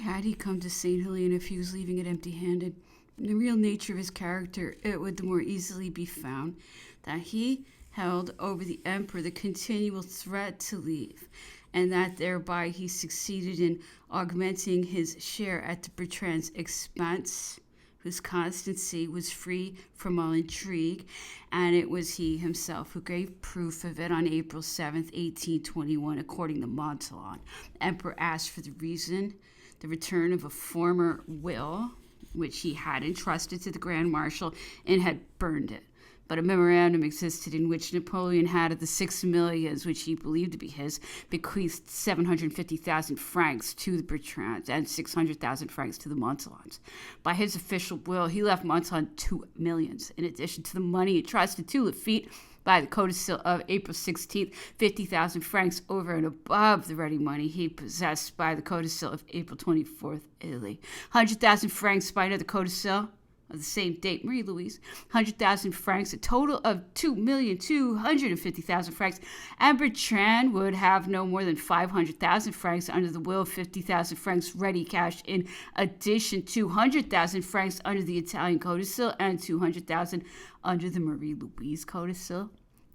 had he come to St. Helena if he was leaving it empty-handed? The real nature of his character, it would the more easily be found that he held over the emperor the continual threat to leave, and that thereby he succeeded in augmenting his share at the Bertrand's expense, whose constancy was free from all intrigue, and it was he himself who gave proof of it on April 7th, 1821, according to Masson. The emperor asked for the reason, the return of a former will, which he had entrusted to the Grand Marshal and had burned it. But a memorandum existed in which Napoleon had of the 6 millions, which he believed to be his, bequeathed 750,000 francs to the Bertrands and 600,000 francs to the Massons. By his official will, he left Masson 2 millions, in addition to the money entrusted to Lafitte by the codicil of April 16th, 50,000 francs over and above the ready money he possessed by the codicil of April 24th, Italy. 100,000 francs by another codicil of the same date, Marie Louise, 100,000 francs, a total of 2,250,000 francs, and Bertrand would have no more than 500,000 francs under the will, 50,000 francs ready cash, in addition to 100,000 francs under the Italian codicil and 200,000 under the Marie Louise codicil.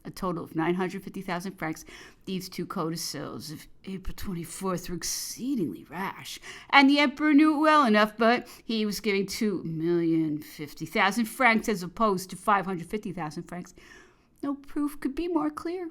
A total of 950,000 francs. These two codicils of April 24th were exceedingly rash, and the emperor knew it well enough, but he was giving 2,050,000 francs as opposed to 550,000 francs. No proof could be more clear.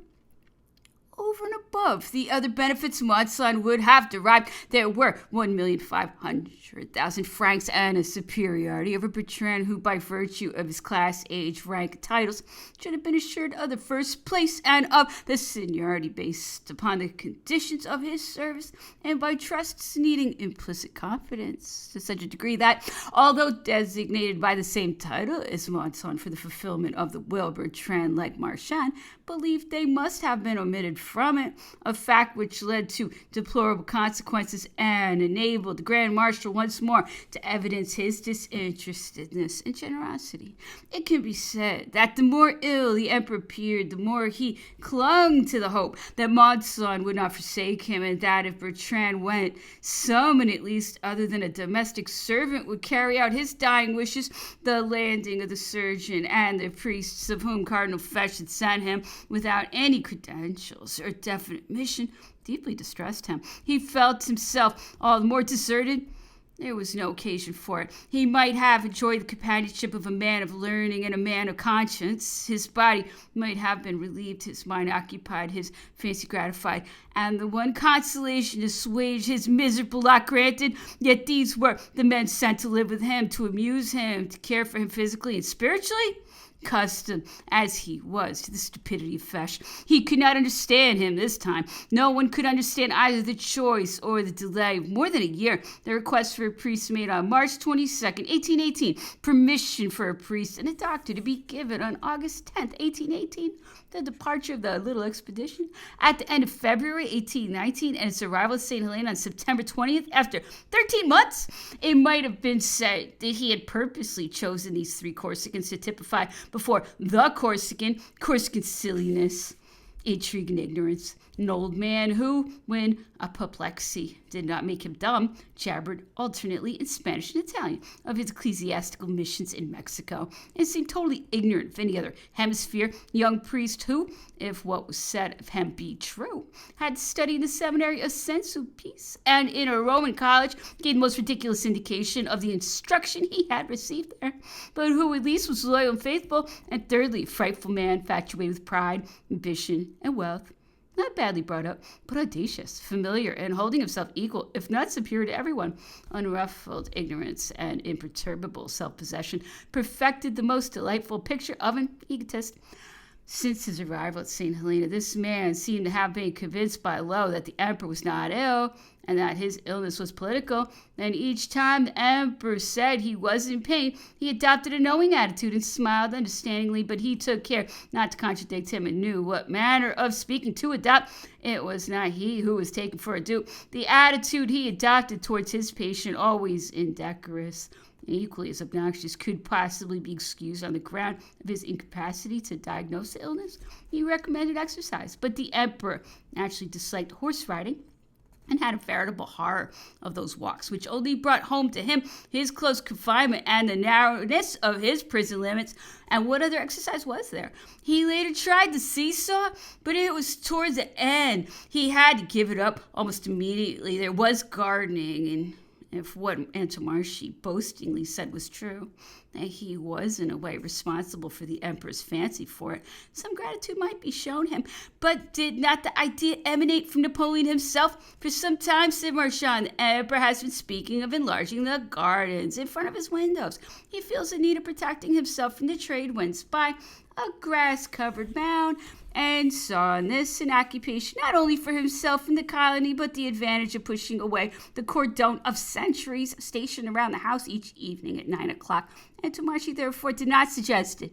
Over and above the other benefits Masson would have derived, there were 1,500,000 francs and a superiority over Bertrand, who, by virtue of his class, age, rank, and titles, should have been assured of the first place and of the seniority based upon the conditions of his service, and by trusts needing implicit confidence to such a degree that, although designated by the same title as Masson for the fulfillment of the will, Bertrand, like Marchand, believed they must have been omitted from it, a fact which led to deplorable consequences and enabled the Grand Marshal once more to evidence his disinterestedness and generosity. It can be said that the more ill the emperor appeared, the more he clung to the hope that Masson would not forsake him, and that if Bertrand went, someone at least other than a domestic servant would carry out his dying wishes. The landing of the surgeon and the priests of whom Cardinal Fesch had sent him without any credentials or definite mission deeply distressed him. He felt himself all the more deserted. There was no occasion for it. He might have enjoyed the companionship of a man of learning and a man of conscience. His body might have been relieved, his mind occupied, his fancy gratified, and the one consolation assuaged his miserable lot granted. Yet these were the men sent to live with him, to amuse him, to care for him physically and spiritually. Accustomed as he was to the stupidity of Fesch, he could not understand him this time. No one could understand either the choice or the delay of more than a year. The request for a priest made on March 22nd, 1818. Permission for a priest and a doctor to be given on August 10th, 1818. The departure of the little expedition at the end of February 1819 and its arrival at St. Helena on September 20th after 13 months. It might have been said that he had purposely chosen these 3 Corsicans to typify before the Corsican silliness, intrigue, and ignorance. An old man who, when apoplexy did not make him dumb, jabbered alternately in Spanish and Italian of his ecclesiastical missions in Mexico, and seemed totally ignorant of any other hemisphere. Young priest who, if what was said of him be true, had studied in the seminary of Saint Sulpice and in a Roman college, gave the most ridiculous indication of the instruction he had received there, but who at least was loyal and faithful, and thirdly, a frightful man, infatuated with pride, ambition, and wealth. Not badly brought up, but audacious, familiar, and holding himself equal, if not superior to everyone. Unruffled ignorance and imperturbable self-possession perfected the most delightful picture of an egotist. Since his arrival at St. Helena, this man seemed to have been convinced by Lowe that the emperor was not ill, and that his illness was political, and each time the emperor said he was in pain, he adopted a knowing attitude and smiled understandingly, but he took care not to contradict him and knew what manner of speaking to adopt. It was not he who was taken for a dupe. The attitude he adopted towards his patient, always indecorous, equally as obnoxious, could possibly be excused on the ground of his incapacity to diagnose the illness. He recommended exercise, but the emperor naturally disliked horse riding, and had a veritable horror of those walks, which only brought home to him his close confinement and the narrowness of his prison limits. And what other exercise was there? He later tried the seesaw, but it was towards the end. He had to give it up almost immediately. There was gardening, and if what Antomarchi boastingly said was true, that he was in a way responsible for the emperor's fancy for it, some gratitude might be shown him. But did not the idea emanate from Napoleon himself? For some time, said Marchand, the emperor has been speaking of enlarging the gardens in front of his windows. He feels the need of protecting himself from the trade winds by a grass-covered mound, and saw in this an occupation not only for himself and the colony, but the advantage of pushing away the cordon of sentries stationed around the house each evening at 9 o'clock. Antomarchi therefore did not suggest it,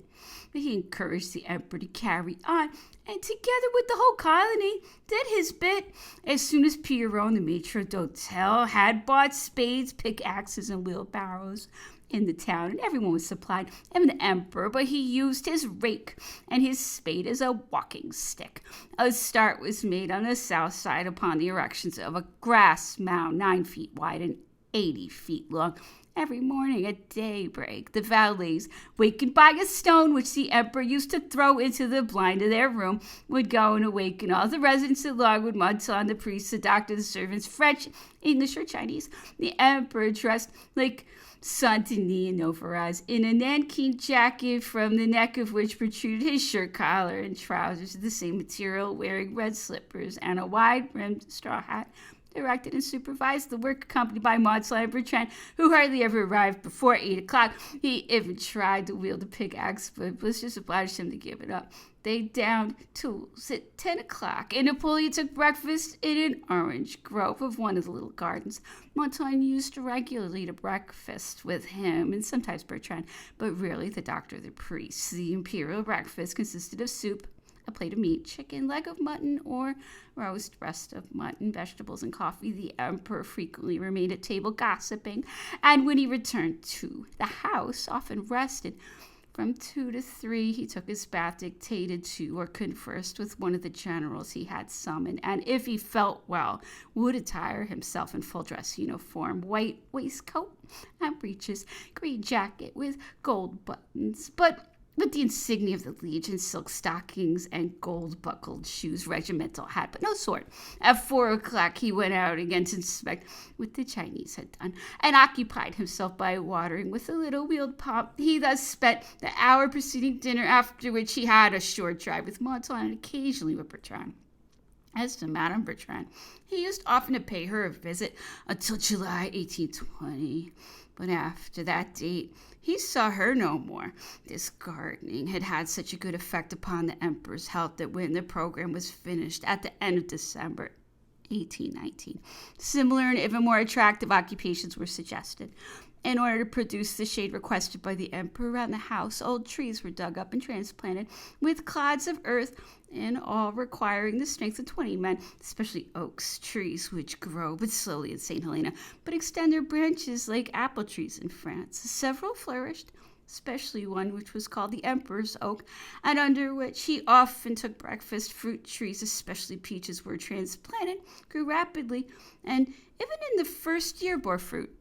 but he encouraged the emperor to carry on, and together with the whole colony did his bit. As soon as Pierron, the maitre d'hotel, had bought spades, pickaxes, and wheelbarrows in the town, and everyone was supplied, even the emperor, but he used his rake and his spade as a walking stick. A start was made on the south side upon the erections of a grass mound 9 feet wide and 80 feet long. Every morning at daybreak, the valets, wakened by a stone which the emperor used to throw into the blind of their room, would go and awaken all the residents along with Masson, the priest, the doctor, the servants, French, English, or Chinese. The emperor, dressed like Saint-Denis and Novaraz, in a nankeen jacket from the neck of which protruded his shirt collar and trousers of the same material, wearing red slippers and a wide-brimmed straw hat, directed and supervised the work, accompanied by Masson and Bertrand, who hardly ever arrived before 8 o'clock. He even tried to wield a pickaxe, but was just obliged him to give it up. They downed tools at 10 o'clock, and Napoleon took breakfast in an orange grove of one of the little gardens. Masson used regularly to breakfast with him, and sometimes Bertrand, but rarely the doctor or the priest. The imperial breakfast consisted of soup, a plate of meat, chicken, leg of mutton, or roast breast of mutton, vegetables, and coffee. The emperor frequently remained at table gossiping, and when he returned to the house, often rested. From 2 to 3, he took his bath, dictated to or conversed with one of the generals he had summoned, and if he felt well, would attire himself in full dress uniform, white waistcoat and breeches, green jacket with gold buttons, but with the insignia of the Legion, silk stockings, and gold-buckled shoes, regimental hat, but no sword. At 4 o'clock, he went out again to inspect what the Chinese had done, and occupied himself by watering with a little wheeled pump. He thus spent the hour preceding dinner, after which he had a short drive with Masson and occasionally with Bertrand. As to Madame Bertrand, he used often to pay her a visit until July 1820. But after that date, he saw her no more. This gardening had had such a good effect upon the emperor's health that when the program was finished at the end of December 1819, similar and even more attractive occupations were suggested. In order to produce the shade requested by the emperor around the house, old trees were dug up and transplanted with clods of earth, in all requiring the strength of 20 men, especially oaks, trees which grow but slowly in St. Helena, but extend their branches like apple trees in France. Several flourished, especially one which was called the Emperor's Oak, and under which he often took breakfast. Fruit trees, especially peaches, were transplanted, grew rapidly, and even in the first year bore fruit.